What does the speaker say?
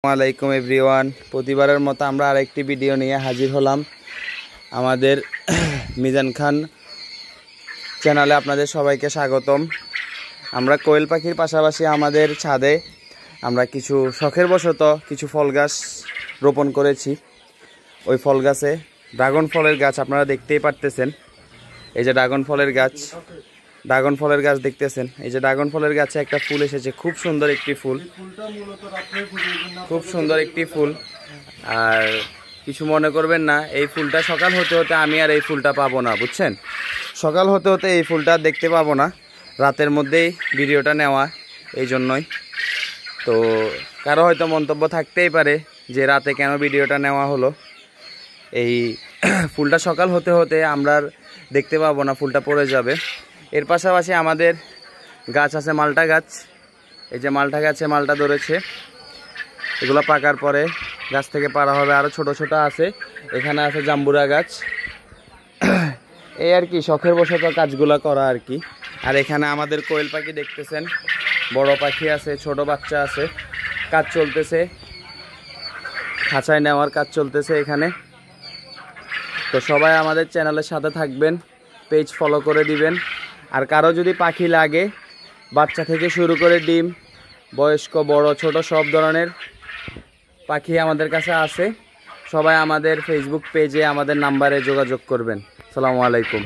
আসসালামাইকুম এভরিওয়ান, প্রতিবারের মতো আমরা আরেকটি ভিডিও নিয়ে হাজির হলাম। আমাদের মিজান খান চ্যানেলে আপনাদের সবাইকে স্বাগতম। আমরা কোয়েল পাখির পাশাপাশি আমাদের ছাদে আমরা কিছু শখের বশত কিছু ফল গাছ রোপণ করেছি। ওই ফল গাছে ড্রাগন ফলের গাছ আপনারা দেখতেই পারতেছেন। এই যে ড্রাগন ফলের গাছ দেখতেছেন। এই যে ড্রাগন ফলের গাছে একটা ফুল এসেছে, খুব সুন্দর একটি ফুল। আর কিছু মনে করবেন না, এই ফুলটা সকাল হতে হতে আমি আর এই ফুলটা পাবো না, বুঝছেন। সকাল হতে হতে এই ফুলটা দেখতে পাবো না, রাতের মধ্যেই ভিডিওটা নেওয়া, এই জন্যই। তো কারো হয়তো মন্তব্য থাকতেই পারে যে রাতে কেন ভিডিওটা নেওয়া হলো। এই ফুলটা সকাল হতে হতে আমরা দেখতে পাবো না, ফুলটা পড়ে যাবে। এর পাশাপাশি আমাদের গাছ আছে মালটা গাছ। এই যে মালটা গাছে মালটা ধরেছে, এগুলো পাকার পরে গাছ থেকে পাড়া হবে। আরও ছোট ছোট আছে, এখানে আছে জাম্বুরা গাছ। এই আর কি শখের বশত কাজগুলো করা আর কি। আর এখানে আমাদের কোয়েল পাখি দেখতেছেন, বড় পাখি আছে, ছোট বাচ্চা আছে, কাজ চলতেছে, খাঁচায় নেওয়ার কাজ চলতেছে এখানে। তো সবাই আমাদের চ্যানেলের সাথে থাকবেন, পেজ ফলো করে দিবেন। আর কারো যদি পাখি লাগে, বাচ্চা থেকে শুরু করে ডিম, বয়স্ক, বড়, ছোট সব ধরনের পাখি আমাদের কাছে আছে। সবাই আমাদের ফেসবুক পেজে আমাদের নাম্বারে যোগাযোগ করবেন। আসসালামু আলাইকুম।